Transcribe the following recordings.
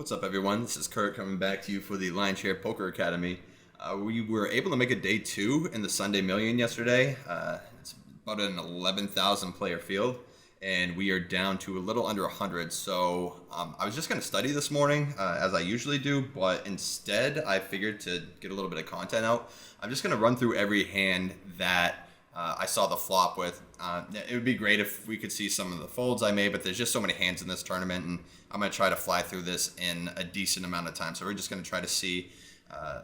What's up, everyone? This is Kurt coming back to you for the Lionshare Poker Academy. We were able to make a day 2 in the Sunday Million yesterday. It's about an 11,000 player field, and we are down to a little under 100. So I was just going to study this morning, as I usually do, but instead I figured to get a little bit of content out. I'm just going to run through every hand that I saw the flop with. It would be great if we could see some of the folds I made, but there's just so many hands in this tournament, and I'm going to try to fly through this in a decent amount of time. So we're just going to try to see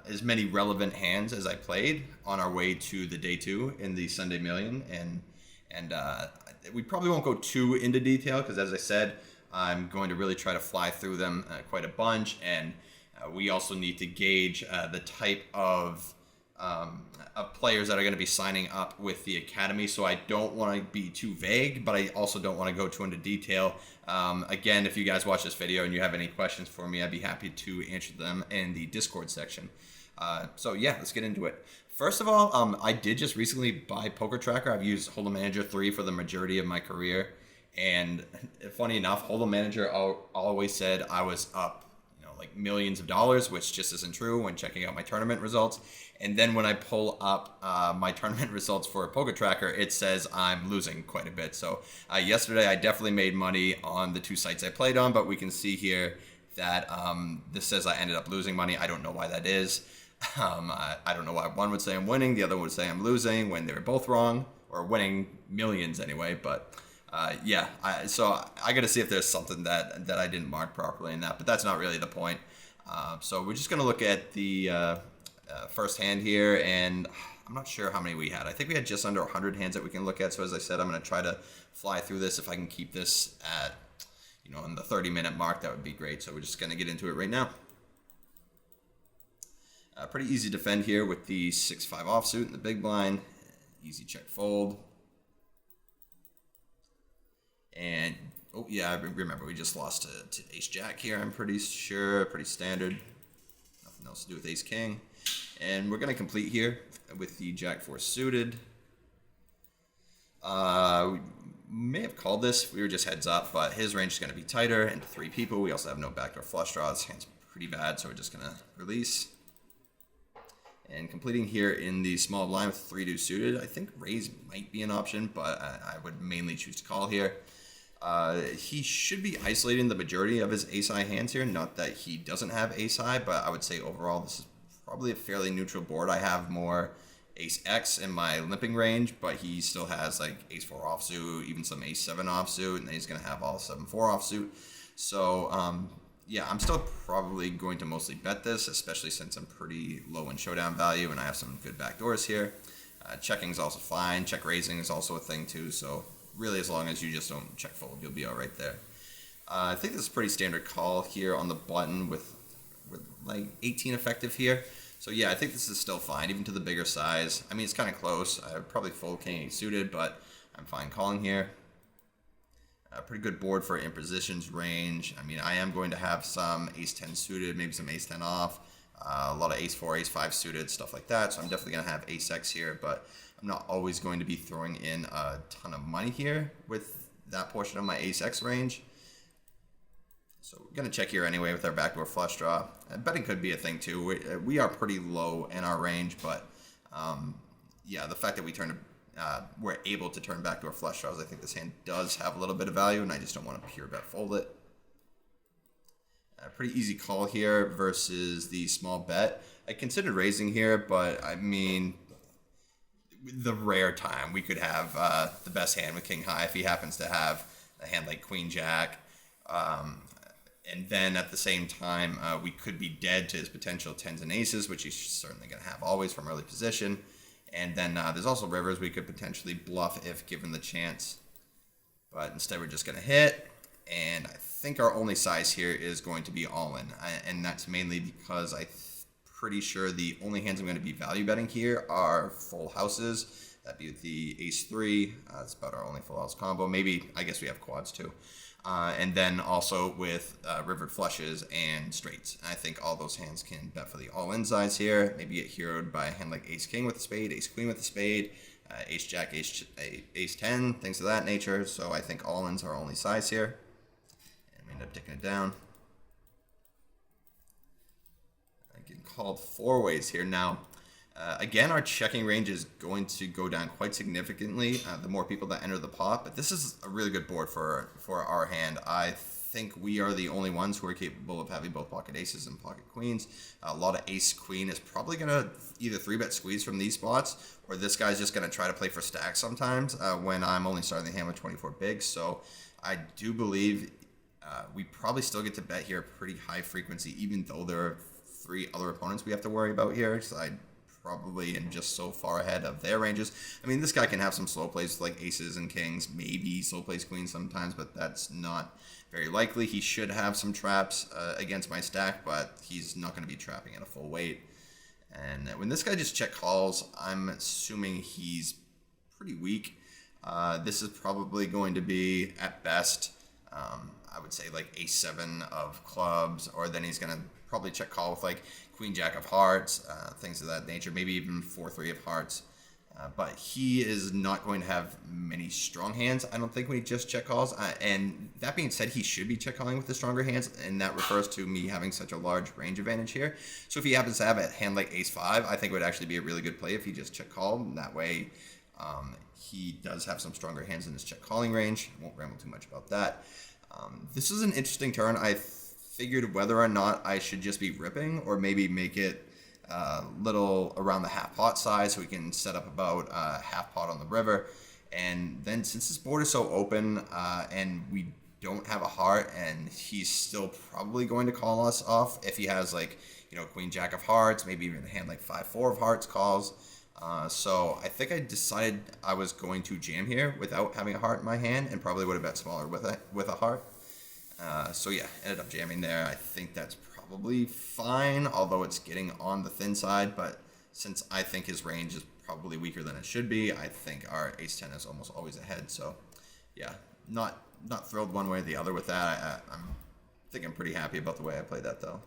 as many relevant hands as I played on our way to the day 2 in the Sunday Million. And we probably won't go too into detail because, as I said, I'm going to really try to fly through them quite a bunch. And we also need to gauge the type of players that are going to be signing up with the academy. So I don't want to be too vague, but I also don't want to go too into detail. Again, if you guys watch this video and you have any questions for me, I'd be happy to answer them in the Discord section. So yeah, let's get into it. First of all, I did just recently buy Poker Tracker. I've used Hold'em Manager 3 for the majority of my career. And funny enough, Hold'em Manager always said I was up like millions of dollars, which just isn't true when checking out my tournament results. And then when I pull up my tournament results for a Poker Tracker, it says I'm losing quite a bit. So yesterday I definitely made money on the 2 sites I played on, but we can see here that this says I ended up losing money. I don't know why that is. I don't know why one would say I'm winning, the other would say I'm losing when they were both wrong, or winning millions anyway. But yeah, so I got to see if there's something that I didn't mark properly in that, but that's not really the point. So we're just going to look at the first hand here, and I'm not sure how many we had. I think we had just under 100 hands that we can look at. So as I said, I'm going to try to fly through this. If I can keep this at, in the 30-minute mark, that would be great. So we're just going to get into it right now. Pretty easy defend here with the 6-5 offsuit in the big blind. Easy check fold. And, oh yeah, I remember we just lost to Ace-Jack here, I'm pretty sure. Pretty standard. Nothing else to do with Ace-King. And we're going to complete here with the Jack-4 suited. We may have called this. We were just heads up, but his range is going to be tighter into 3 people. We also have no backdoor flush draws. Hand's pretty bad, so we're just going to release. And completing here in the small blind with 3-2 suited. I think raise might be an option, but I would mainly choose to call here. He should be isolating the majority of his ace-high hands here. Not that he doesn't have ace-high, but I would say overall this is probably a fairly neutral board. I have more ace-X in my limping range, but he still has like ace-4 offsuit, even some ace-7 offsuit, and then he's going to have all 7-4 offsuit. So, yeah, I'm still probably going to mostly bet this, especially since I'm pretty low in showdown value and I have some good backdoors here. Checking is also fine. Check raising is also a thing too, so really as long as you just don't check fold, you'll be all right there. I think this is a pretty standard call here on the button with like 18 effective here. So yeah, I think this is still fine, even to the bigger size. I mean, it's kind of close. I would probably fold king 8 suited, but I'm fine calling here. A pretty good board for impositions range. I mean, I am going to have some ace-10 suited, maybe some ace-10 off, a lot of ace-4, ace-5 suited, stuff like that. So I'm definitely going to have ace-X here, but I'm not always going to be throwing in a ton of money here with that portion of my ace-X range. So we're going to check here anyway with our backdoor flush draw. Betting could be a thing too. We are pretty low in our range, but yeah, the fact that we're able to turn backdoor flush draws, I think this hand does have a little bit of value, and I just don't want to pure bet fold it. Pretty easy call here versus the small bet. I considered raising here, but I mean, the rare time we could have the best hand with king high if he happens to have a hand like queen jack. And then at the same time, we could be dead to his potential 10s and aces, which he's certainly going to have always from early position. And then there's also rivers we could potentially bluff if given the chance. But instead we're just going to hit. And I think our only size here is going to be all-in. And that's mainly because I'm pretty sure the only hands I'm going to be value betting here are full houses. That'd be with the ace-3. That's about our only full house combo. Maybe, I guess we have quads too. And then also with rivered flushes and straights. And I think all those hands can bet for the all-in size here. Maybe get heroed by a hand like ace-king with a spade, ace-queen with a spade, ace-jack, ace-10, things of that nature. So I think all-in's our only size here. And we end up taking it down. called four ways here. Now, again, our checking range is going to go down quite significantly the more people that enter the pot, but this is a really good board for our hand. I think we are the only ones who are capable of having both pocket aces and pocket queens. A lot of ace queen is probably going to either 3-bet squeeze from these spots, or this guy's just going to try to play for stacks sometimes when I'm only starting the hand with 24 bigs. So I do believe we probably still get to bet here pretty high frequency, even though there are 3 other opponents we have to worry about here. So I probably am just so far ahead of their ranges. I mean, this guy can have some slow plays like aces and kings, maybe slow plays queens sometimes, but that's not very likely. He should have some traps against my stack, but he's not going to be trapping at a full weight. And when this guy just check calls, I'm assuming he's pretty weak. This is probably going to be, at best, I would say like ace-7 of clubs, or then he's going to probably check call with like queen jack of hearts, things of that nature, maybe even 4-3 of hearts. But he is not going to have many strong hands, I don't think, when he just check calls. And that being said, he should be check calling with the stronger hands, and that refers to me having such a large range advantage here. So if he happens to have a hand like ace-5, I think it would actually be a really good play if he just check called. That way, he does have some stronger hands in his check calling range. I won't ramble too much about that. This is an interesting turn. I figured whether or not I should just be ripping or maybe make it little around the half pot size so we can set up about half pot on the river. And then since this board is so open and we don't have a heart, and he's still probably going to call us off if he has like, you know, queen jack of hearts, maybe even a hand like 5-4 of hearts calls. So I think I decided I was going to jam here without having a heart in my hand, and probably would have bet smaller with a heart. So yeah, ended up jamming there. I think that's probably fine, although it's getting on the thin side. But since I think his range is probably weaker than it should be, I think our ace-10 is almost always ahead. So yeah, not thrilled one way or the other with that. I think I'm pretty happy about the way I played that though.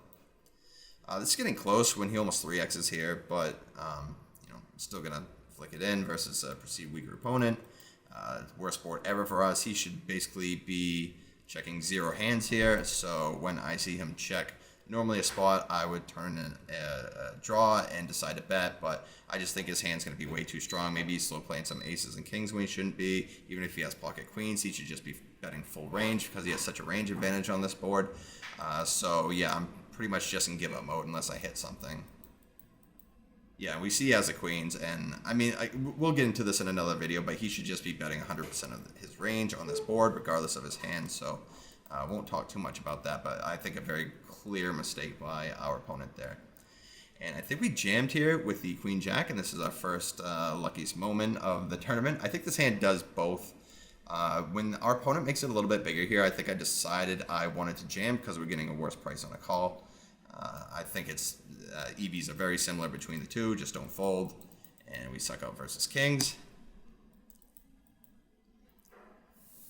This is getting close when he almost 3x's here, but you know, still gonna flick it in versus a perceived weaker opponent. Worst board ever for us. He should basically be checking 0 hands here. So when I see him check normally a spot, I would turn in a draw and decide to bet, but I just think his hand's going to be way too strong. Maybe he's slow playing some aces and kings when he shouldn't be. Even if he has pocket queens, he should just be betting full range because he has such a range advantage on this board. So yeah, I'm pretty much just in give up mode unless I hit something. Yeah, we see he has the queens, and I mean, we'll get into this in another video, but he should just be betting 100% of his range on this board, regardless of his hand. So I won't talk too much about that, but I think a very clear mistake by our opponent there. And I think we jammed here with the queen jack, and this is our first luckiest moment of the tournament. I think this hand does both. When our opponent makes it a little bit bigger here, I think I decided I wanted to jam because we're getting a worse price on a call. I think it's EVs are very similar between the two, just don't fold. And we suck out versus kings.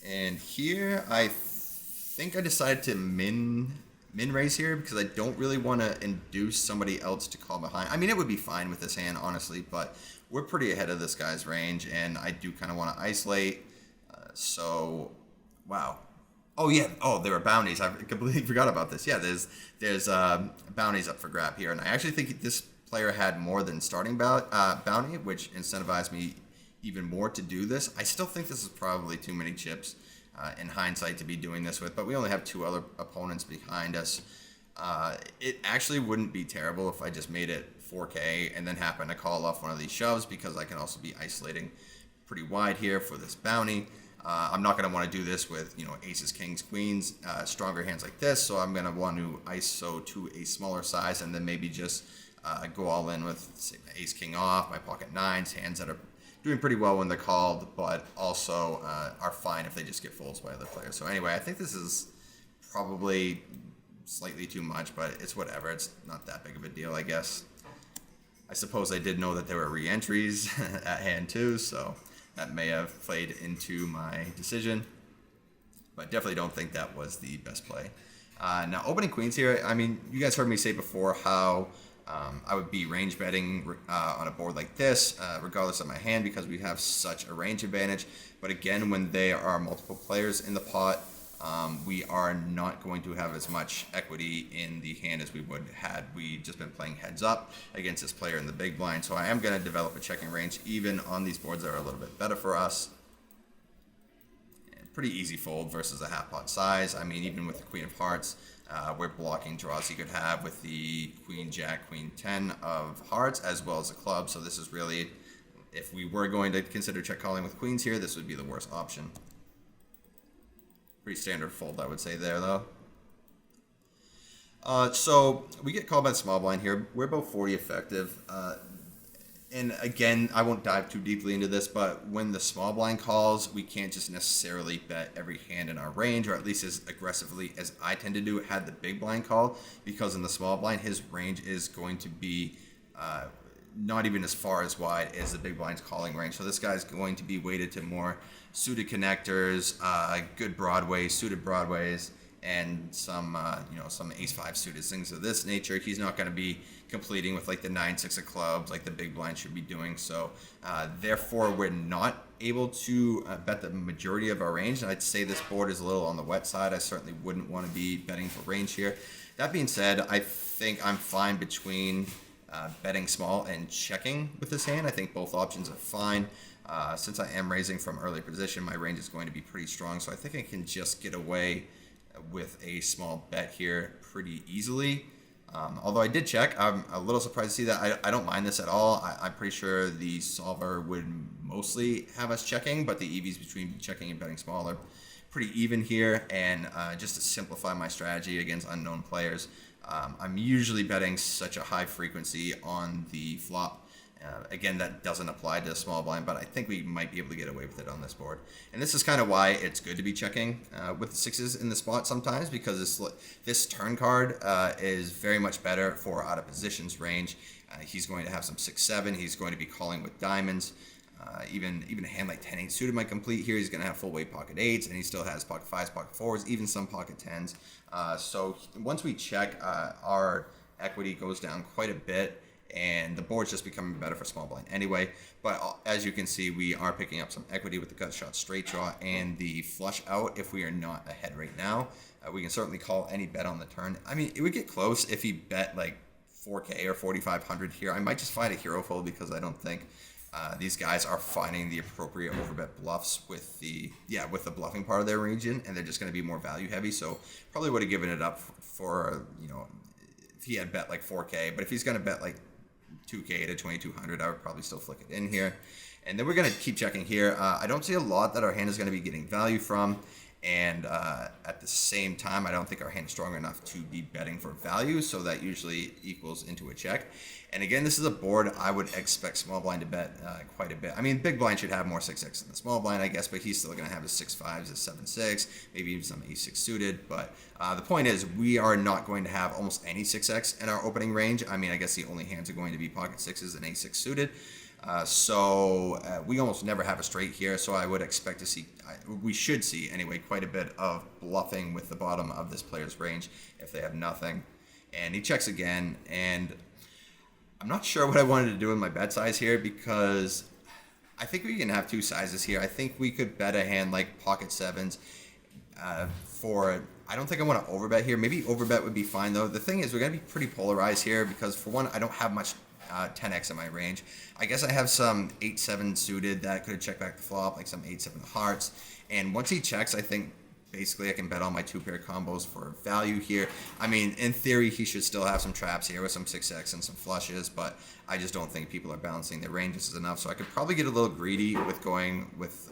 And here I think I decided to min raise here because I don't really want to induce somebody else to call behind. I mean, it would be fine with this hand, honestly, but we're pretty ahead of this guy's range, and I do kind of want to isolate. So, wow. Oh yeah. Oh, there are bounties. I completely forgot about this. Yeah, there's bounties up for grab here, and I actually think this player had more than starting bounty, which incentivized me even more to do this. I still think this is probably too many chips in hindsight to be doing this with, but we only have 2 other opponents behind us. It actually wouldn't be terrible if I just made it 4K and then happened to call off one of these shoves, because I can also be isolating pretty wide here for this bounty. I'm not going to want to do this with, you know, aces, kings, queens, stronger hands like this. So I'm going to want to ISO to a smaller size and then maybe just go all in with, say, my ace, king off, my pocket nines, hands that are doing pretty well when they're called, but also are fine if they just get folds by other players. So anyway, I think this is probably slightly too much, but it's whatever. It's not that big of a deal, I guess. I suppose I did know that there were re-entries at hand too, so that may have played into my decision, but definitely don't think that was the best play. Now, opening queens here, I mean, you guys heard me say before how I would be range betting on a board like this, regardless of my hand, because we have such a range advantage. But again, when there are multiple players in the pot, we are not going to have as much equity in the hand as we would had we just been playing heads up against this player in the big blind. So I am going to develop a checking range even on these boards that are a little bit better for us. And pretty easy fold versus a half pot size. I mean, even with the Queen of Hearts, we're blocking draws he could have with the Queen Jack, Queen 10 of Hearts, as well as a club. So this is really, if we were going to consider check calling with queens here, this would be the worst option. Pretty standard fold, I would say there, though. So we get called by the small blind here. We're about 40 effective. And again, I won't dive too deeply into this, but when the small blind calls, we can't just necessarily bet every hand in our range, or at least as aggressively as I tend to do had the big blind call, because in the small blind, his range is going to be not even as far as wide as the big blind's calling range. So this guy's going to be weighted to more suited connectors, good broadways, suited broadways, and some some ace-5 suited things of this nature. He's not going to be completing with like the 9-6 of clubs like the big blind should be doing. So therefore, we're not able to bet the majority of our range. And I'd say this board is a little on the wet side. I certainly wouldn't want to be betting for range here. That being said, I think I'm fine between betting small and checking with this hand. I think both options are fine. Since I am raising from early position, my range is going to be pretty strong. So I think I can just get away with a small bet here pretty easily. Although I did check, I'm a little surprised to see that. I don't mind this at all. I'm pretty sure the solver would mostly have us checking, but the EVs between checking and betting small are pretty even here. And just to simplify my strategy against unknown players, I'm usually betting such a high frequency on the flop. Again, that doesn't apply to a small blind, but I think we might be able to get away with it on this board. And this is kind of why it's good to be checking with the sixes in the spot sometimes, because this turn card is very much better for out of positions range. He's going to have some 6-7. He's going to be calling with diamonds. Even a hand like 10-8 suited might complete here. He's going to have full weight pocket 8s, and he still has pocket 5s, pocket 4s, even some pocket 10s. So once we check, our equity goes down quite a bit, and the board's just becoming better for small blind anyway. But as you can see, we are picking up some equity with the gut shot straight draw and the flush out if we are not ahead right now. We can certainly call any bet on the turn. I mean, it would get close if he bet like 4K or 4,500 here. I might just find a hero fold because I don't think these guys are finding the appropriate overbet bluffs with the bluffing part of their region, and they're just going to be more value heavy. So probably would have given it up for if he had bet like 4K, but if he's going to bet like 2K to 2,200, I would probably still flick it in here. And then we're going to keep checking here. I don't see a lot that our hand is going to be getting value from. And at the same time, I don't think our hand is strong enough to be betting for value. So that usually equals into a check. And again, this is a board I would expect small blind to bet quite a bit. I mean, big blind should have more 6x than the small blind, I guess, but he's still going to have his 6-5s, his 7-6, maybe even some ace-6 suited. But the point is, we are not going to have almost any 6x in our opening range. I mean, I guess the only hands are going to be pocket 6s and ace-6 suited. So we almost never have a straight here, so I would expect to see, we should see anyway, quite a bit of bluffing with the bottom of this player's range if they have nothing. And he checks again, and I'm not sure what I wanted to do with my bet size here, because I think we can have two sizes here. I think we could bet a hand like pocket 7s for, I don't think I want to overbet here. Maybe overbet would be fine though. The thing is, we're going to be pretty polarized here because for one, I don't have much 10x in my range. I guess I have some 8-7 suited that could check back the flop, like some 8-7 hearts. And once he checks, I think basically I can bet all my 2-pair combos for value here. I mean, in theory, he should still have some traps here with some 6x and some flushes, but I just don't think people are balancing their ranges enough. So I could probably get a little greedy with going with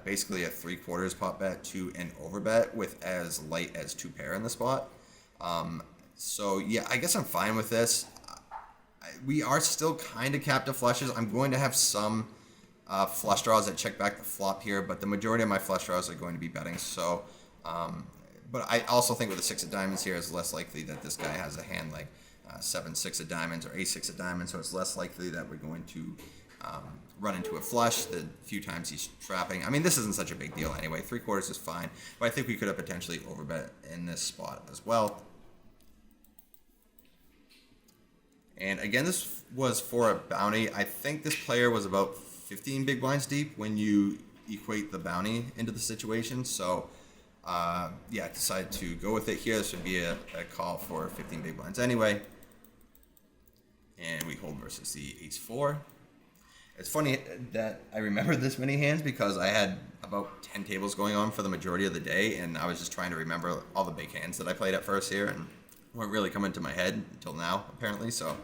basically a 3/4 pot bet to an overbet with as light as 2-pair in the spot. So yeah, I guess I'm fine with this. We are still kind of capped to flushes. I'm going to have some flush draws that check back the flop here, but the majority of my flush draws are going to be betting. So, but I also think with the 6 of diamonds here, it's less likely that this guy has a hand like 7-6 of diamonds or ace-6 of diamonds. So it's less likely that we're going to run into a flush the few times he's trapping. I mean, this isn't such a big deal anyway. 3/4 is fine, but I think we could have potentially overbet in this spot as well. And again, this was for a bounty. I think this player was about 15 big blinds deep when you equate the bounty into the situation. So Yeah, I decided to go with it here. This would be a call for 15 big blinds anyway. And we hold versus the ace-4. It's funny that I remember this many hands because I had about 10 tables going on for the majority of the day, and I was just trying to remember all the big hands that I played at first here, and weren't really coming to my head until now, apparently. So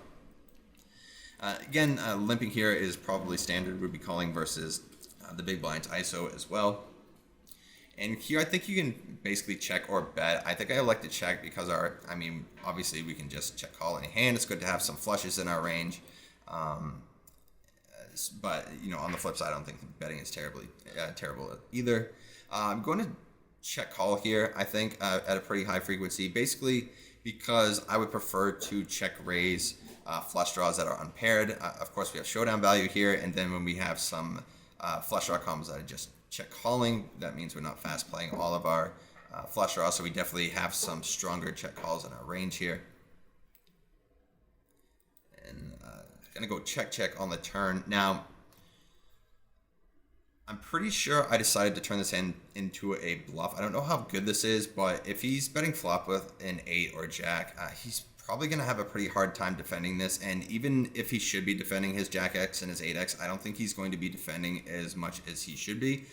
again, limping here is probably standard. We'd be calling versus the big blinds ISO as well. And here I think you can basically check or bet. I think I like to check because obviously we can just check call any hand. It's good to have some flushes in our range. But, on the flip side, I don't think betting is terrible either. I'm going to check call here, I think, at a pretty high frequency, basically because I would prefer to check raise flush draws that are unpaired. Of course, we have showdown value here, and then when we have some flush draw combos that are just check calling, that means we're not fast playing all of our flush draws, so we definitely have some stronger check calls in our range here. And gonna go check on the turn. Now, I'm pretty sure I decided to turn this hand into a bluff. I don't know how good this is, but if he's betting flop with an 8 or jack, he's probably going to have a pretty hard time defending this. And even if he should be defending his jack X and his 8X, I don't think he's going to be defending as much as he should be.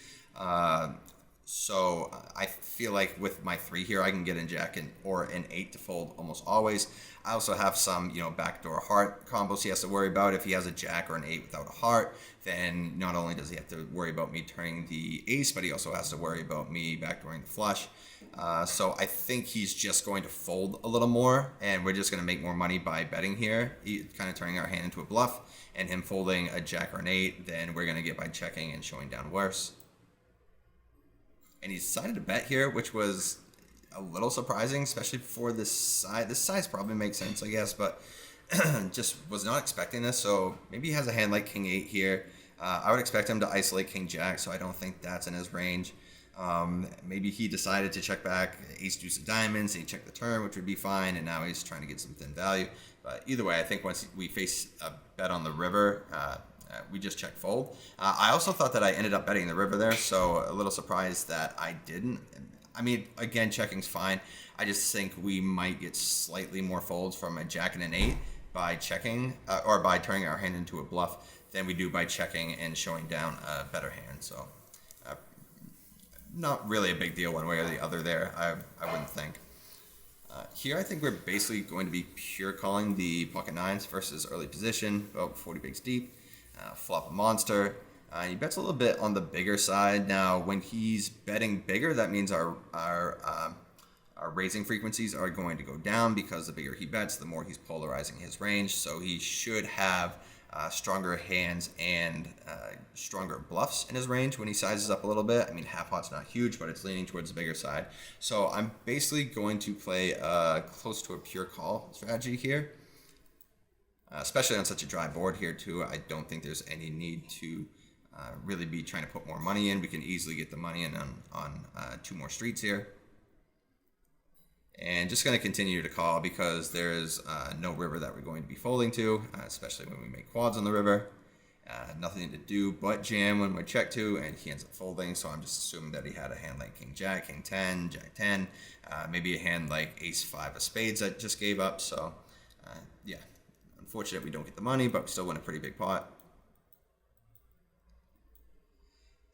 So I feel like with my 3 here, I can get in jack or an 8 to fold almost always. I also have some, backdoor heart combos he has to worry about. If he has a jack or an 8 without a heart, then not only does he have to worry about me turning the ace, but he also has to worry about me backdooring the flush. So I think he's just going to fold a little more, and we're just going to make more money by betting here, kind of turning our hand into a bluff, and him folding a jack or an 8, then we're going to get by checking and showing down worse. And he decided to bet here, which was a little surprising, especially for this side. This size probably makes sense, I guess, but just was not expecting this. So maybe he has a hand like King 8 here. I would expect him to isolate King Jack, so I don't think that's in his range. Maybe he decided to check back Ace Deuce of Diamonds, and he checked the turn, which would be fine, and now he's trying to get some thin value. But either way, I think once we face a bet on the river, we just check fold. I also thought that I ended up betting the river there, so a little surprised that I didn't. I mean, again, checking's fine. I just think we might get slightly more folds from a jack and an 8 by checking, or by turning our hand into a bluff, than we do by checking and showing down a better hand. So not really a big deal one way or the other there, I wouldn't think. Here I think we're basically going to be pure calling the pocket 9s versus early position, about 40 bigs deep. Flop a monster. He bets a little bit on the bigger side. Now, when he's betting bigger, that means our raising frequencies are going to go down, because the bigger he bets, the more he's polarizing his range. So he should have stronger hands and stronger bluffs in his range when he sizes up a little bit. I mean, half pot's not huge, but it's leaning towards the bigger side. So I'm basically going to play close to a pure call strategy here. Especially on such a dry board here too. I don't think there's any need to really be trying to put more money in. We can easily get the money in on 2 more streets here. And just going to continue to call because there's no river that we're going to be folding to, especially when we make quads on the river. Nothing to do but jam when we're check to, and he ends up folding. So I'm just assuming that he had a hand like King Jack, King 10, Jack 10, maybe a hand like Ace 5 of spades that just gave up. So yeah. Unfortunate we don't get the money, but we still win a pretty big pot.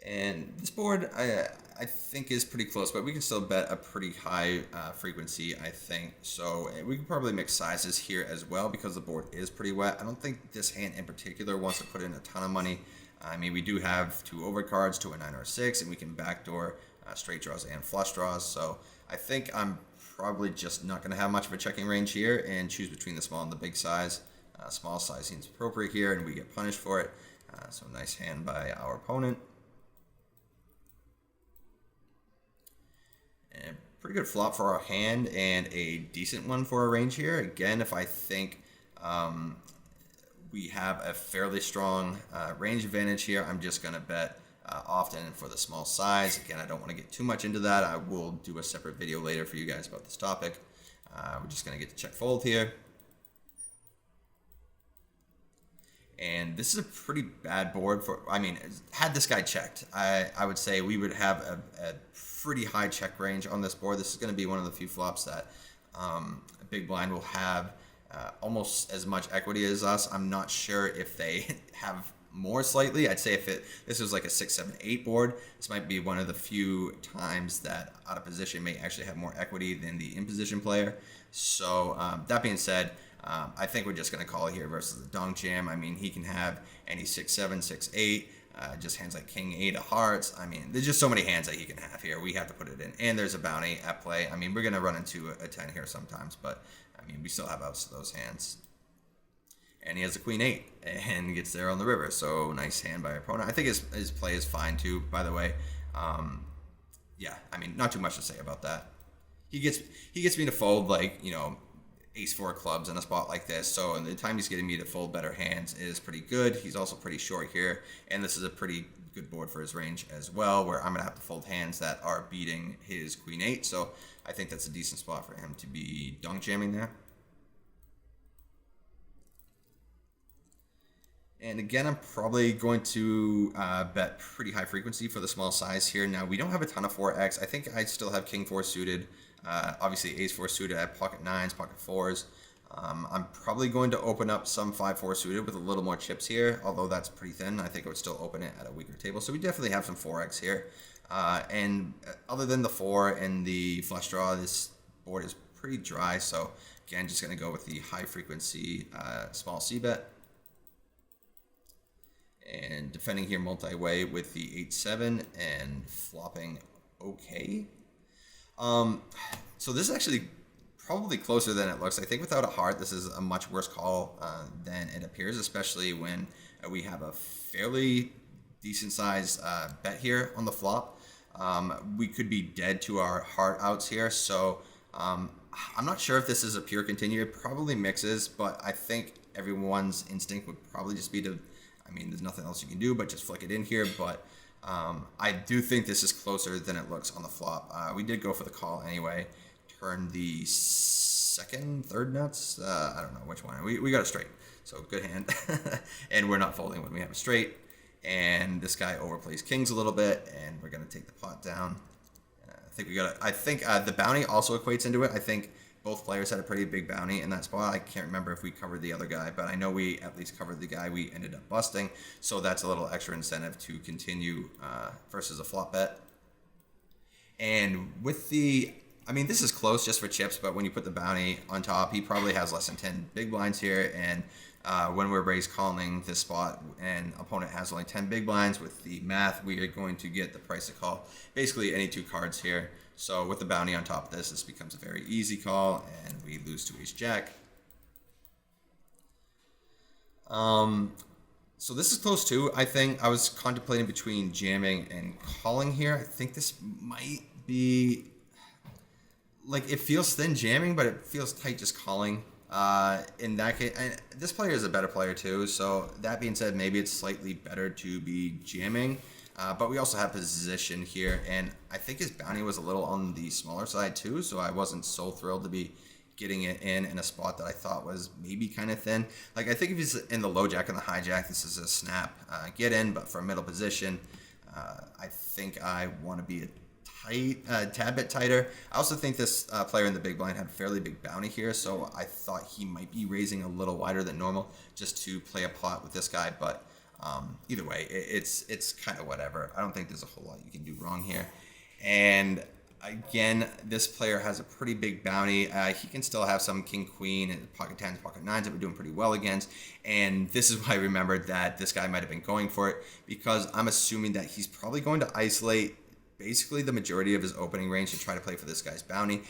And this board, I think, is pretty close, but we can still bet a pretty high frequency, I think. So we can probably mix sizes here as well because the board is pretty wet. I don't think this hand in particular wants to put in a ton of money. I mean, we do have 2 overcards, to a 9 or a 6, and we can backdoor straight draws and flush draws. So I think I'm probably just not going to have much of a checking range here and choose between the small and the big size. Small size seems appropriate here, and we get punished for it. So nice hand by our opponent. And pretty good flop for our hand, and a decent one for our range here. Again, if I think we have a fairly strong range advantage here, I'm just going to bet often for the small size. Again, I don't want to get too much into that. I will do a separate video later for you guys about this topic. We're just going to get to check fold here. And this is a pretty bad board for, I mean, had this guy checked, I would say we would have a pretty high check range on this board. This is going to be one of the few flops that a big blind will have almost as much equity as us. I'm not sure if they have more slightly. I'd say if this was like a 6, 7, 8 board, this might be one of the few times that out of position may actually have more equity than the in position player. So that being said, I think we're just going to call it here versus the donk jam. I mean, he can have any 6, 7, 6, 8, just hands like king, 8 of hearts. I mean, there's just so many hands that he can have here. We have to put it in. And there's a bounty at play. I mean, we're going to run into a 10 here sometimes, but I mean, we still have outs to those hands. And he has a queen 8 and gets there on the river. So nice hand by our opponent. I think his play is fine too, by the way. Yeah, I mean, not too much to say about that. He gets me to fold, like, you know, ace 4 clubs in a spot like this. So the time he's getting me to fold better hands is pretty good. He's also pretty short here. And this is a pretty good board for his range as well, where I'm going to have to fold hands that are beating his queen 8. So I think that's a decent spot for him to be donk jamming there. And again, I'm probably going to bet pretty high frequency for the small size here. Now, we don't have a ton of 4x. I think I still have king 4 suited. Obviously, ace 4 suited. I have pocket 9s, pocket 4s. I'm probably going to open up some 5-4 suited with a little more chips here, although that's pretty thin. I think I would still open it at a weaker table. So we definitely have some 4x here. And other than the 4 and the flush draw, this board is pretty dry. So again, just going to go with the high frequency small c bet. And defending here multi-way with the 8-7 and flopping okay. So this is actually probably closer than it looks. I think without a heart, this is a much worse call than it appears, especially when we have a fairly decent size bet here on the flop. We could be dead to our heart outs here. So I'm not sure if this is a pure continue. It probably mixes, but I think everyone's instinct would probably just be to, I mean, there's nothing else you can do but just flick it in here. But I do think this is closer than it looks on the flop. We did go for the call anyway. Turn the second, third nuts. I don't know which one. We got a straight. So good hand. And we're not folding when we have a straight. And this guy overplays kings a little bit. And we're going to take the pot down. I think the bounty also equates into it. I think both players had a pretty big bounty in that spot. I can't remember if we covered the other guy, but I know we at least covered the guy we ended up busting. So that's a little extra incentive to continue versus a flop bet. And with the, I mean, this is close just for chips, but when you put the bounty on top, he probably has less than 10 big blinds here. And when we're raise calling this spot and opponent has only 10 big blinds, with the math, we are going to get the price to call basically any 2 cards here. So with the bounty on top of this becomes a very easy call, and we lose to ace jack. So this is close too. I think I was contemplating between jamming and calling here. I think this might be, like, it feels thin jamming, but it feels tight just calling. In that case, and this player is a better player too. So that being said, maybe it's slightly better to be jamming. But we also have position here, and I think his bounty was a little on the smaller side too, so I wasn't so thrilled to be getting it in a spot that I thought was maybe kind of thin. Like, I think if he's in the low jack and the hijack, this is a snap get in, but for a middle position, I think I want to be a tad bit tighter. I also think this player in the big blind had a fairly big bounty here, so I thought he might be raising a little wider than normal just to play a pot with this guy, but either way, it's kind of whatever. I don't think there's a whole lot you can do wrong here. And again, this player has a pretty big bounty. He can still have some king, queen, and pocket 10s, pocket 9s that we're doing pretty well against. And this is why I remembered that this guy might have been going for it, because I'm assuming that he's probably going to isolate basically the majority of his opening range to try to play for this guy's bounty.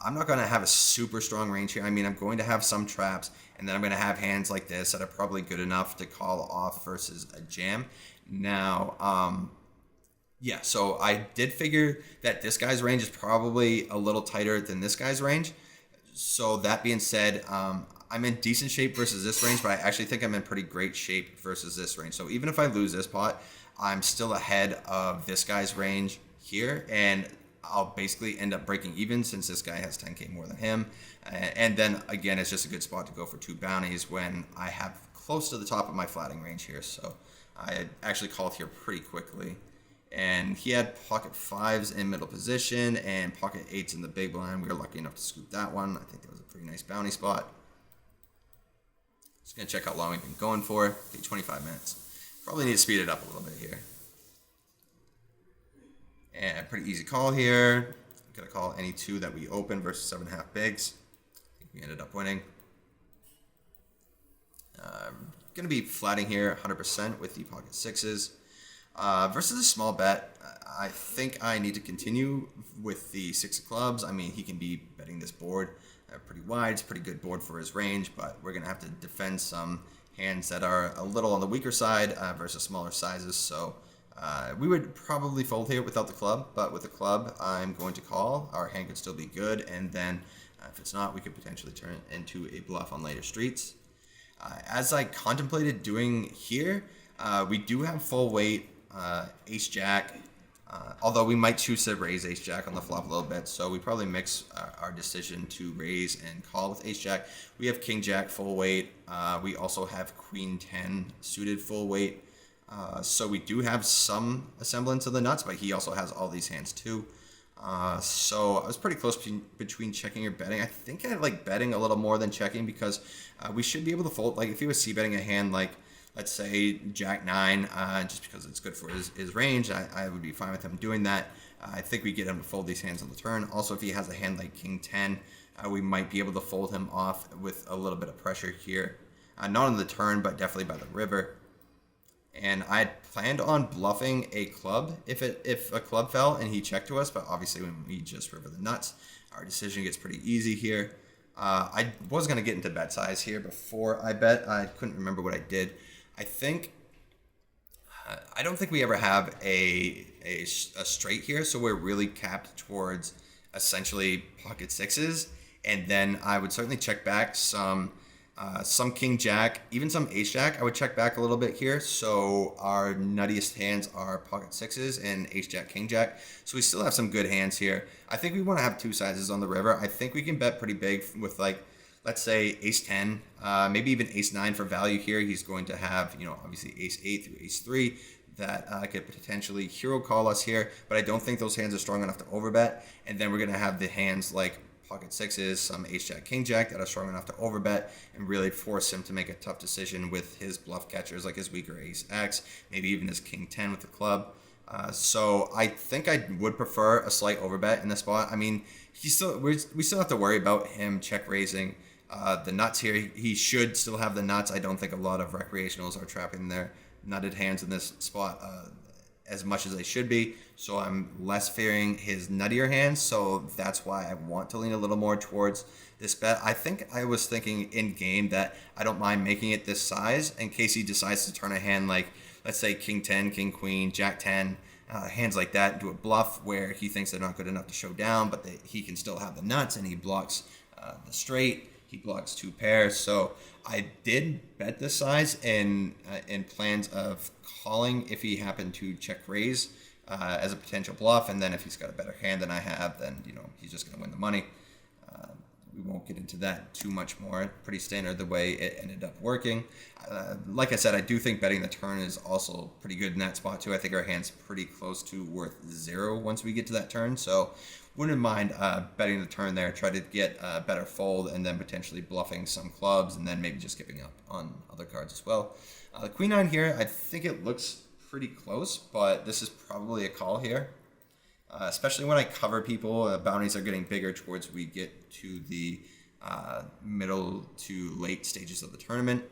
I'm not going to have a super strong range here. I mean, I'm going to have some traps, and then I'm going to have hands like this that are probably good enough to call off versus a jam. Now, yeah, so I did figure that this guy's range is probably a little tighter than this guy's range. So that being said, I'm in decent shape versus this range, but I actually think I'm in pretty great shape versus this range. So even if I lose this pot, I'm still ahead of this guy's range here, and I'll basically end up breaking even since this guy has 10k more than him. And then again, it's just a good spot to go for 2 bounties when I have close to the top of my flatting range here, so I actually called here pretty quickly. And he had pocket fives in middle position and pocket eights in the big blind. We were lucky enough to scoop that one. I think that was a pretty nice bounty spot. Just gonna check how long we've been going for. 25 minutes. Probably need to speed it up a little bit here. And pretty easy call here. Gonna call any two that we open versus 7.5 bigs. I think we ended up winning. Gonna be flatting here 100% with the pocket sixes. Versus a small bet, I think I need to continue with the six of clubs. I mean, he can be betting this board pretty wide. It's a pretty good board for his range, but we're going to have to defend some hands that are a little on the weaker side versus smaller sizes. So we would probably fold here without the club, but with the club, I'm going to call. Our hand could still be good, and then if it's not, we could potentially turn it into a bluff on later streets. As I contemplated doing here, we do have full weight ace jack, although we might choose to raise ace jack on the flop a little bit, so we probably mix our decision to raise and call with ace jack. We have king jack full weight. We also have queen 10 suited full weight, so we do have some semblance of the nuts, but he also has all these hands too. So I was pretty close between checking or betting. I think I like betting a little more than checking because we should be able to fold. Like if he was c-betting a hand like, let's say Jack 9, just because it's good for his range, I would be fine with him doing that. I think we get him to fold these hands on the turn. Also, if he has a hand like King 10, we might be able to fold him off with a little bit of pressure here. Not on the turn, but definitely by the river. And I had planned on bluffing a club if a club fell and he checked to us, but obviously when we just river the nuts, our decision gets pretty easy here. I was going to get into bet size here before I bet. I couldn't remember what I did. I don't think we ever have a straight here, so we're really capped towards essentially pocket sixes, and then I would certainly check back some king jack, even some ace jack. I would check back a little bit here, so our nuttiest hands are pocket sixes and ace jack, king jack. So we still have some good hands here. I think we want to have two sizes on the river. I think we can bet pretty big with like, let's say ace 10, maybe even ace 9 for value here. He's going to have, obviously ace 8 through ace 3 that could potentially hero call us here, but I don't think those hands are strong enough to overbet. And then we're going to have the hands like pocket sixes, some ace jack, king jack that are strong enough to overbet and really force him to make a tough decision with his bluff catchers like his weaker ace X, maybe even his king 10 with the club. So I think I would prefer a slight overbet in this spot. I mean, we still have to worry about him check raising the nuts here. He should still have the nuts. I don't think a lot of recreationals are trapping their nutted hands in this spot as much as they should be. So I'm less fearing his nuttier hands. So that's why I want to lean a little more towards this bet. I think I was thinking in game that I don't mind making it this size in case he decides to turn a hand like, let's say king 10, king queen, jack 10, hands like that into a bluff where he thinks they're not good enough to show down, but he can still have the nuts and he blocks the straight. He blocks two pairs. So I did bet this size in plans of calling if he happened to check raise as a potential bluff, and then if he's got a better hand than I have, then he's just going to win the money. We won't get into that too much more. Pretty standard the way it ended up working. Like I said, I do think betting the turn is also pretty good in that spot too. I think our hand's pretty close to worth 0 once we get to that turn. So wouldn't mind betting the turn there, try to get a better fold, and then potentially bluffing some clubs, and then maybe just giving up on other cards as well. The queen 9 here, I think it looks pretty close, but this is probably a call here. Especially when I cover people, bounties are getting bigger towards we get to the middle to late stages of the tournament.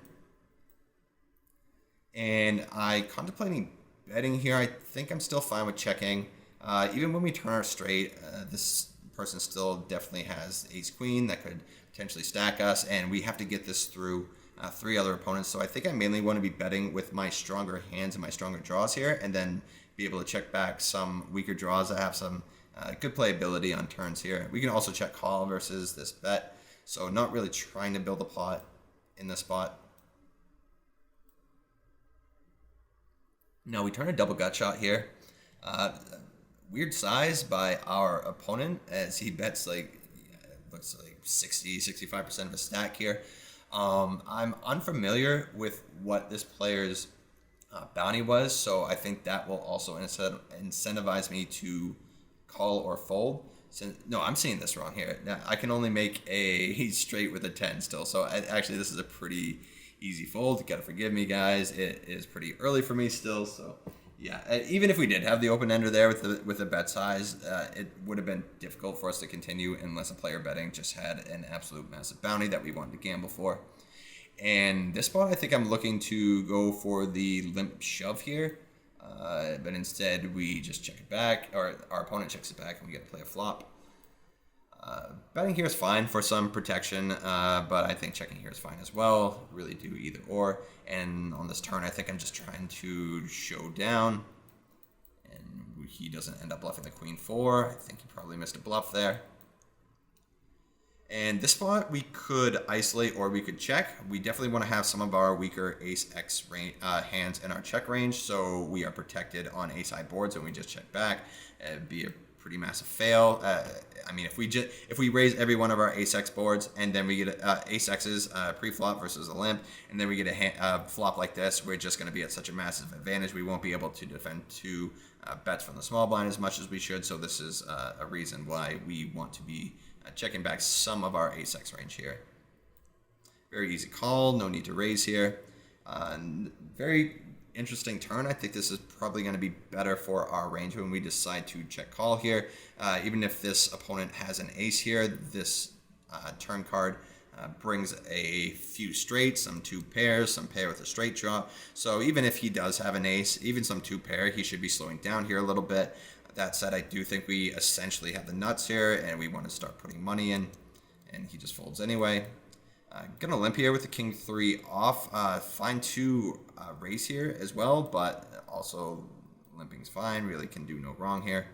And I contemplating betting here. I think I'm still fine with checking. Even when we turn our straight, this person still definitely has ace queen that could potentially stack us, and we have to get this through 3 other opponents. So I think I mainly want to be betting with my stronger hands and my stronger draws here, and then be able to check back some weaker draws that have some good playability on turns here. We can also check call versus this bet, so not really trying to build a pot in this spot. Now we turn a double gut shot here. Weird size by our opponent as he bets like looks like 60-65% of a stack here. I'm unfamiliar with what this player's bounty was, so I think that will also incentivize me to call or fold. No, I'm seeing this wrong here. Now, I can only make a straight with a 10 still, so actually this is a pretty easy fold. You gotta forgive me, guys. It is pretty early for me still, so yeah. Even if we did have the open ender there with the bet size, it would have been difficult for us to continue unless a player betting just had an absolute massive bounty that we wanted to gamble for. And this spot, I think I'm looking to go for the limp shove here. But instead, we just check it back, or our opponent checks it back, and we get to play a flop. Betting here is fine for some protection, but I think checking here is fine as well. Really do either or. And on this turn, I think I'm just trying to show down. And he doesn't end up bluffing the queen 4. I think he probably missed a bluff there. And this spot, we could isolate or we could check. We definitely want to have some of our weaker ace-x hands in our check range, so we are protected on ace-high boards and we just check back. It'd be a pretty massive fail. I mean, if we raise every one of our ace-x boards and then we get ace-x's pre-flop versus a limp, and then we get a flop like this, we're just going to be at such a massive advantage. We won't be able to defend two bets from the small blind as much as we should, so this is a reason why we want to be checking back some of our ace-x range here. Very easy call, no need to raise here. Very interesting turn. I think this is probably going to be better for our range when we decide to check call here. Even if this opponent has an ace here, this turn card brings a few straights, some two pairs, some pair with a straight draw. So even if he does have an ace, even some two pair, he should be slowing down here a little bit. That said, I do think we essentially have the nuts here, and we want to start putting money in, and he just folds anyway. Gonna limp here with the king 3 off. Fine to raise here as well, but also limping's fine. Really can do no wrong here.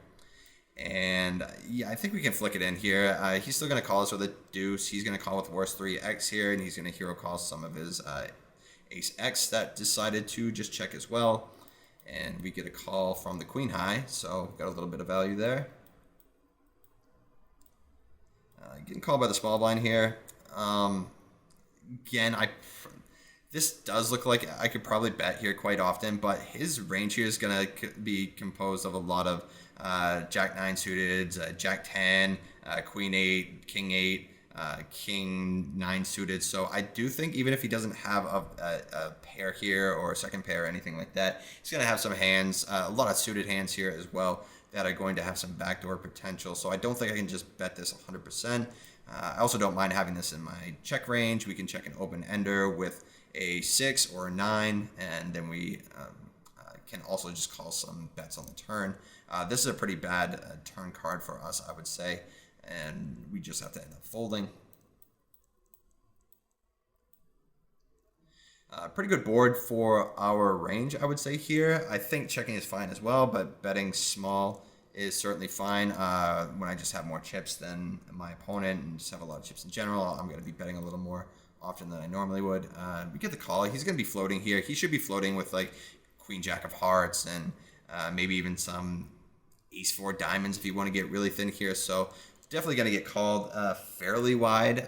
And yeah, I think we can flick it in here. He's still gonna call us with a deuce. He's gonna call with worse 3x here, and he's gonna hero call some of his ace-x that decided to just check as well. And we get a call from the queen high, so got a little bit of value there. Getting called by the small blind here. Again, this does look like I could probably bet here quite often, but his range here is going to be composed of a lot of Jack 9 suited, Jack 10, Queen 8, King 8, King 9 suited. So I do think even if he doesn't have a pair here or a second pair or anything like that, he's going to have some hands, a lot of suited hands here as well that are going to have some backdoor potential. So I don't think I can just bet this 100%. I also don't mind having this in my check range. We can check an open ender with a 6 or a 9, and then we can also just call some bets on the turn. This is a pretty bad turn card for us, I would say, and we just have to end up folding. Pretty good board for our range, I would say here. I think checking is fine as well, but betting small is certainly fine. When I just have more chips than my opponent and just have a lot of chips in general, I'm going to be betting a little more often than I normally would. We get the call. He's going to be floating here. He should be floating with like Queen Jack of Hearts and maybe even some Ace 4 diamonds if you want to get really thin here. So definitely going to get called fairly wide,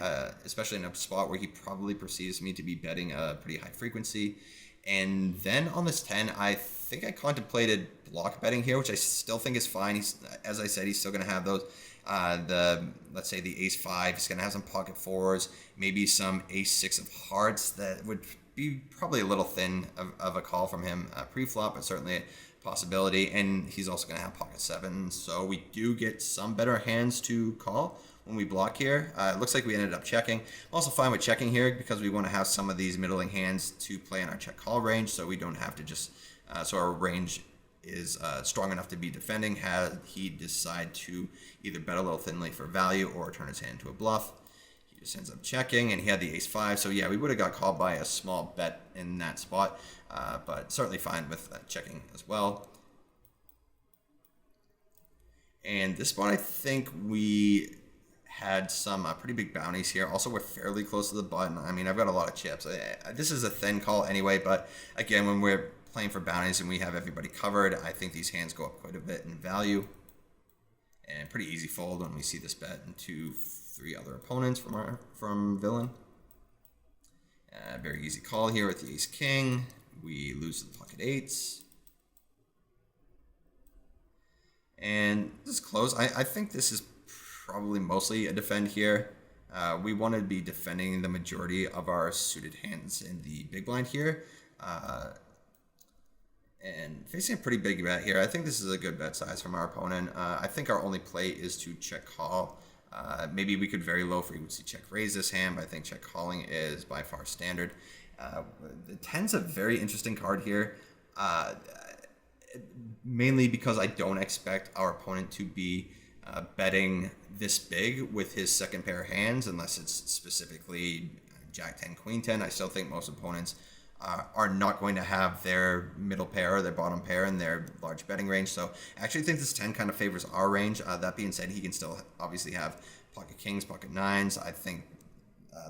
especially in a spot where he probably perceives me to be betting a pretty high frequency. And then on this 10, I think I contemplated block betting here, which I still think is fine. He's, as I said, he's still going to have those, let's say the Ace 5. He's going to have some pocket 4s, maybe some Ace 6 of hearts that would be probably a little thin of a call from him pre-flop, but certainly a possibility. And he's also going to have pocket 7, so we do get some better hands to call when we block here. It looks like we ended up checking. I'm also fine with checking here because we want to have some of these middling hands to play in our check call range, so we don't have to just, so our range is strong enough to be defending had he decide to either bet a little thinly for value or turn his hand to a bluff. He just ends up checking, and he had the Ace 5, so yeah, we would have got called by a small bet in that spot, but certainly fine with checking as well. And this spot, I think we had some pretty big bounties here. Also, we're fairly close to the button. I mean, I've got a lot of chips. This is a thin call anyway, but again, when we're playing for bounties and we have everybody covered, I think these hands go up quite a bit in value. And pretty easy fold when we see this bet into 3 other opponents from villain. Very easy call here with the ace king. We lose the pocket eights. And this is close. I think this is probably mostly a defend here. We want to be defending the majority of our suited hands in the big blind here. And facing a pretty big bet here. I think this is a good bet size from our opponent. I think our only play is to check call. Maybe we could very low frequency check raise this hand, but I think check calling is by far standard. The 10's a very interesting card here. Mainly because I don't expect our opponent to be betting this big with his second pair of hands, unless it's specifically Jack 10, Queen 10. I still think most opponents are not going to have their middle pair or their bottom pair in their large betting range. So I actually think this 10 kind of favors our range. That being said, he can still obviously have pocket kings, pocket nines. I think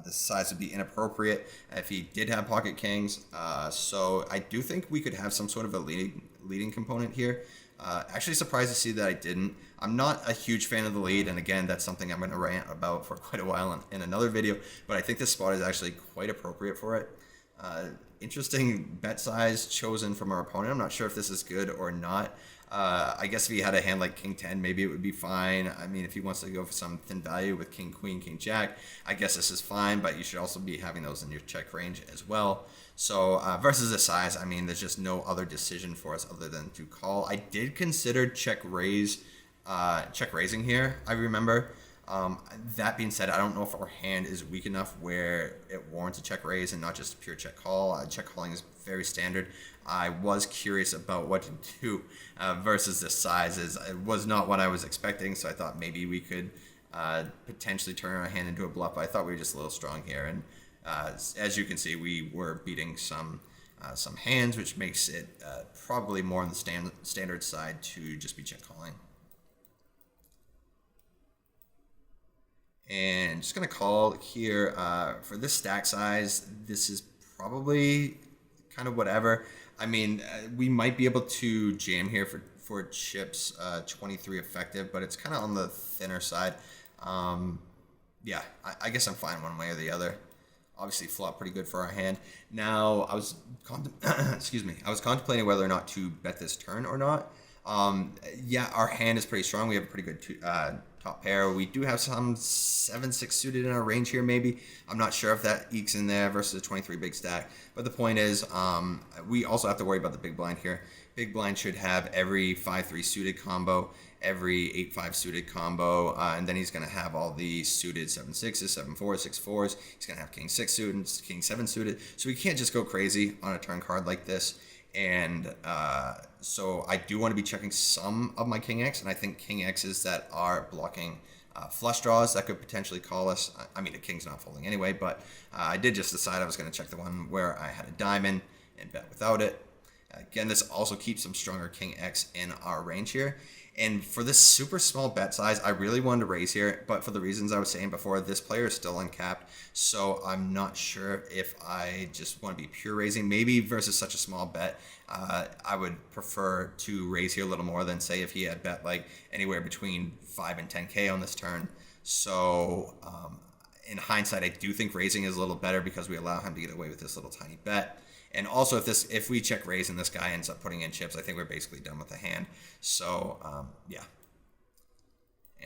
this size would be inappropriate if he did have pocket kings. So I do think we could have some sort of a leading component here. Actually surprised to see that I didn't. I'm not a huge fan of the lead, and again, that's something I'm going to rant about for quite a while in another video, but I think this spot is actually quite appropriate for it. Interesting bet size chosen from our opponent. I'm not sure if this is good or not. I guess if he had a hand like King 10, maybe it would be fine. I mean, if he wants to go for some thin value with King Queen, King Jack, I guess this is fine, but you should also be having those in your check range as well. So versus the size, I mean, there's just no other decision for us other than to call. I did consider check raising here, I remember. That being said, I don't know if our hand is weak enough where it warrants a check raise and not just a pure check call. Check calling is very standard. I was curious about what to do versus the sizes. It was not what I was expecting, so I thought maybe we could potentially turn our hand into a bluff. But I thought we were just a little strong here, and as you can see, we were beating some hands, which makes it probably more on the standard side to just be check calling. And just going to call here for this stack size. This is probably kind of whatever. I mean, we might be able to jam here for chips 23 effective, but it's kind of on the thinner side. Yeah, I guess I'm fine one way or the other. Obviously, flop pretty good for our hand. Now, I was contemplating whether or not to bet this turn or not. Yeah, our hand is pretty strong. We have a pretty good top pair. We do have some 7-6 suited in our range here, maybe. I'm not sure if that ekes in there versus a 23 big stack. But the point is, we also have to worry about the big blind here. Big blind should have every 5-3 suited combo, every 8-5 suited combo, and then he's going to have all the suited 7-6s, 7-4s, 6-4s. He's going to have king 6 suited, king 7 suited. So we can't just go crazy on a turn card like this. And so I do want to be checking some of my King X, and I think King X's that are blocking flush draws that could potentially call us. I mean, the King's not folding anyway, but I did just decide I was going to check the one where I had a diamond and bet without it. Again, this also keeps some stronger King X in our range here. And for this super small bet size, I really wanted to raise here, but for the reasons I was saying before, this player is still uncapped, so I'm not sure if I just want to be pure raising. Maybe versus such a small bet, I would prefer to raise here a little more than, say, if he had bet like anywhere between 5 and 10K on this turn. So in hindsight, I do think raising is a little better because we allow him to get away with this little tiny bet. And also, if we check raise and this guy ends up putting in chips, I think we're basically done with the hand. So, yeah.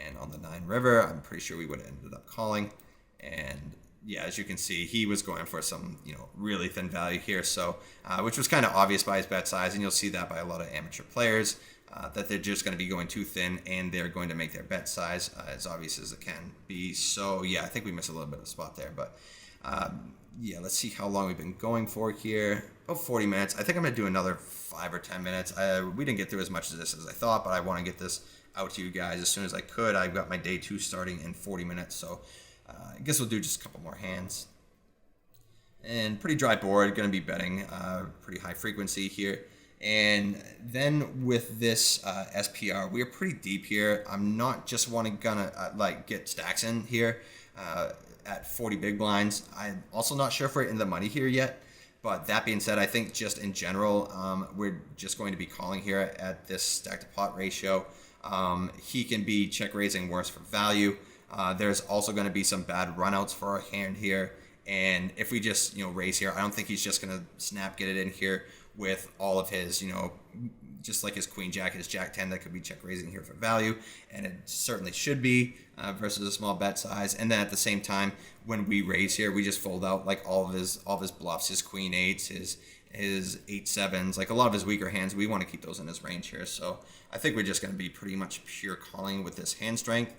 And on the 9 river, I'm pretty sure we would have ended up calling. And yeah, as you can see, he was going for some, really thin value here. So, which was kind of obvious by his bet size, and you'll see that by a lot of amateur players, that they're just going to be going too thin, and they're going to make their bet size as obvious as it can be. So, yeah, I think we missed a little bit of a spot there, but. Yeah, let's see how long we've been going for here. About 40 minutes. I think I'm going to do another 5 or 10 minutes. We didn't get through as much of this as I thought, but I want to get this out to you guys as soon as I could. I've got my day 2 starting in 40 minutes, so I guess we'll do just a couple more hands. And pretty dry board, going to be betting pretty high frequency here. And then with this SPR, we are pretty deep here. I'm not just gonna get stacks in here. At 40 big blinds. I'm also not sure if we're in the money here yet, but that being said, I think just in general, we're just going to be calling here at this stack to pot ratio. He can be check raising worse for value. There's also going to be some bad runouts for our hand here, And if we just, raise here, I don't think he's just going to snap get it in here with all of his, just like his queen jack, his jack 10 that could be check raising here for value. And it certainly should be versus a small bet size. And then at the same time, when we raise here, we just fold out like all of his bluffs, his queen eights, his 8-7s, like a lot of his weaker hands. We want to keep those in his range here. So I think we're just going to be pretty much pure calling with this hand strength.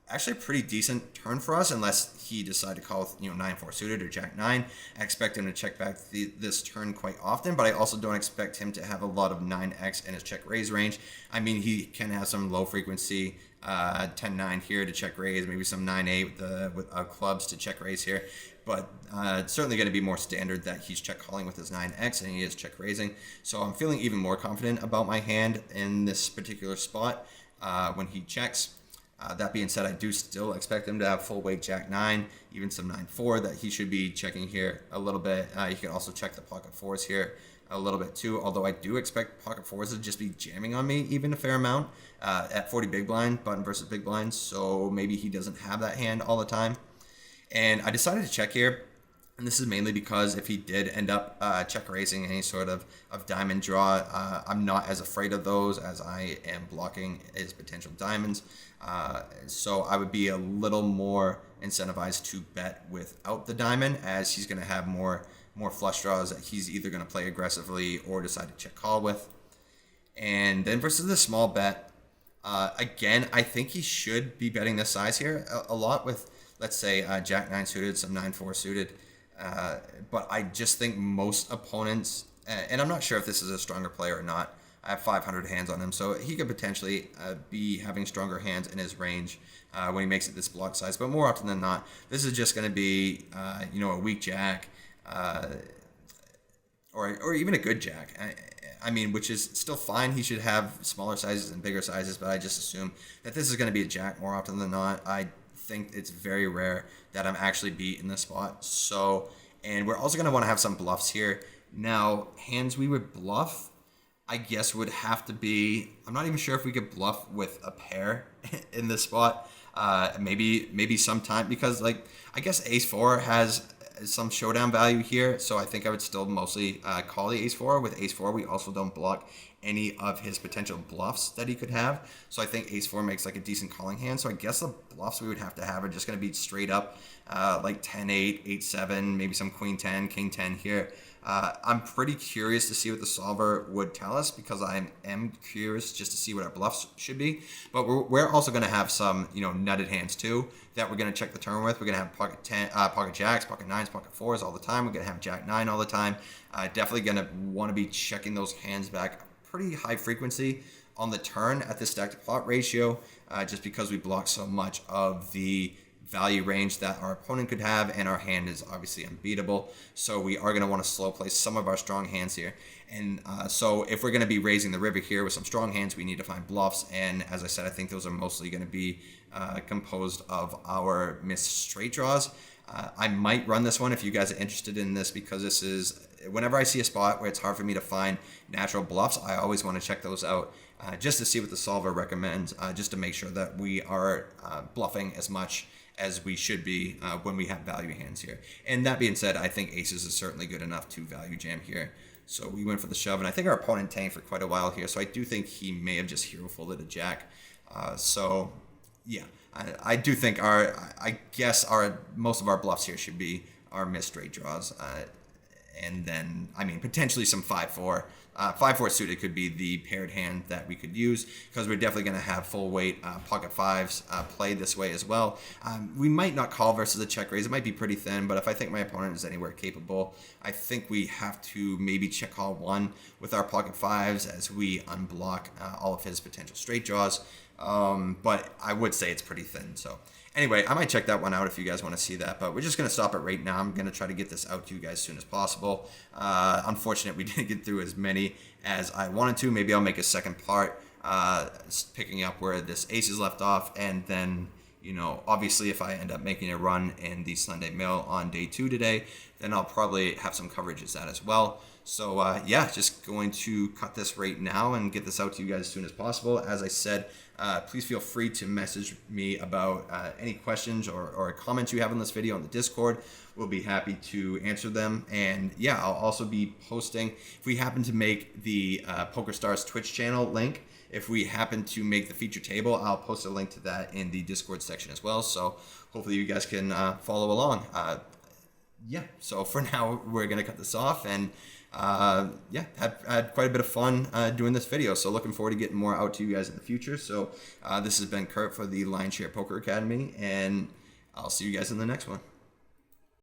Actually a pretty decent turn for us, unless he decided to call with 9-4 suited or jack 9. I expect him to check back this turn quite often, but I also don't expect him to have a lot of 9x in his check raise range. I mean, he can have some low frequency 10-9 here to check raise, maybe some 9-8 with clubs to check raise here, but it's certainly going to be more standard that he's check calling with his 9x and he is check raising. So I'm feeling even more confident about my hand in this particular spot when he checks. That being said, I do still expect him to have full weight jack 9, even some 9-4 that he should be checking here a little bit. You can also check the pocket 4s here a little bit too, although I do expect pocket 4s to just be jamming on me even a fair amount at 40 big blind, button versus big blind, so maybe he doesn't have that hand all the time. And I decided to check here, and this is mainly because if he did end up check raising any sort of diamond draw, I'm not as afraid of those as I am blocking his potential diamonds. So I would be a little more incentivized to bet without the diamond, as he's going to have more flush draws that he's either going to play aggressively or decide to check call with. And then versus the small bet, again, I think he should be betting this size here a lot with, let's say, jack 9 suited, some 9-4 suited. But I just think most opponents, and I'm not sure if this is a stronger player or not. I have 500 hands on him, so he could potentially be having stronger hands in his range when he makes it this block size. But more often than not, this is just going to be, a weak jack, or even a good jack. I mean, which is still fine. He should have smaller sizes and bigger sizes, but I just assume that this is going to be a jack more often than not. I think it's very rare that I'm actually beat in this spot. So, and we're also going to want to have some bluffs here. Now, hands we would bluff, I guess, would have to be, I'm not even sure if we could bluff with a pair in this spot. Maybe sometime, because like, I guess ace 4 has some showdown value here. So I think I would still mostly call the ace 4. With ace 4, we also don't block any of his potential bluffs that he could have. So I think ace 4 makes like a decent calling hand. So I guess the bluffs we would have to have are just going to be straight up like 10-8, 8-7, maybe some queen 10, king 10 here. I'm pretty curious to see what the solver would tell us, because I am curious just to see what our bluffs should be. But we're also going to have some, nutted hands too that we're going to check the turn with. We're going to have pocket 10, pocket jacks, pocket 9s, pocket 4s all the time. We're going to have jack 9 all the time. Definitely going to want to be checking those hands back pretty high frequency on the turn at this stack to pot ratio, just because we block so much of the value range that our opponent could have, and our hand is obviously unbeatable. So we are going to want to slow play some of our strong hands here. And so if we're going to be raising the river here with some strong hands, we need to find bluffs. And as I said, I think those are mostly going to be composed of our missed straight draws. I might run this one if you guys are interested in this, because this is, whenever I see a spot where it's hard for me to find natural bluffs, I always want to check those out just to see what the solver recommends, just to make sure that we are bluffing as much as we should be when we have value hands here. And that being said, I think aces is certainly good enough to value jam here. So we went for the shove, and I think our opponent tanked for quite a while here, so I do think he may have just hero folded a jack. So yeah, I do think most of our bluffs here should be our missed straight draws. And then, I mean, potentially some 5-4. 5-4 suited could be the paired hand that we could use, because we're definitely going to have full weight pocket 5s played this way as well. We might not call versus a check raise. It might be pretty thin, but if I think my opponent is anywhere capable, I think we have to maybe check call 1 with our pocket 5s as we unblock all of his potential straight draws. But I would say it's pretty thin. So anyway, I might check that one out if you guys want to see that, but we're just going to stop it right now. I'm going to try to get this out to you guys as soon as possible. Unfortunately, we didn't get through as many as I wanted to. Maybe I'll make a second part, picking up where this ace is left off. And then, obviously if I end up making a run in the Sunday Mill on day 2 today, then I'll probably have some coverage as that as well. So yeah, just going to cut this right now and get this out to you guys as soon as possible. As I said, please feel free to message me about any questions or comments you have on this video on the Discord. We'll be happy to answer them. And yeah, I'll also be posting, if we happen to make the Pokerstars Twitch channel link, if we happen to make the feature table, I'll post a link to that in the Discord section as well. So hopefully you guys can follow along. Yeah, so for now, we're going to cut this off. And yeah, had quite a bit of fun doing this video. So looking forward to getting more out to you guys in the future. So this has been Kurt for the Lionshare Poker Academy. And I'll see you guys in the next one.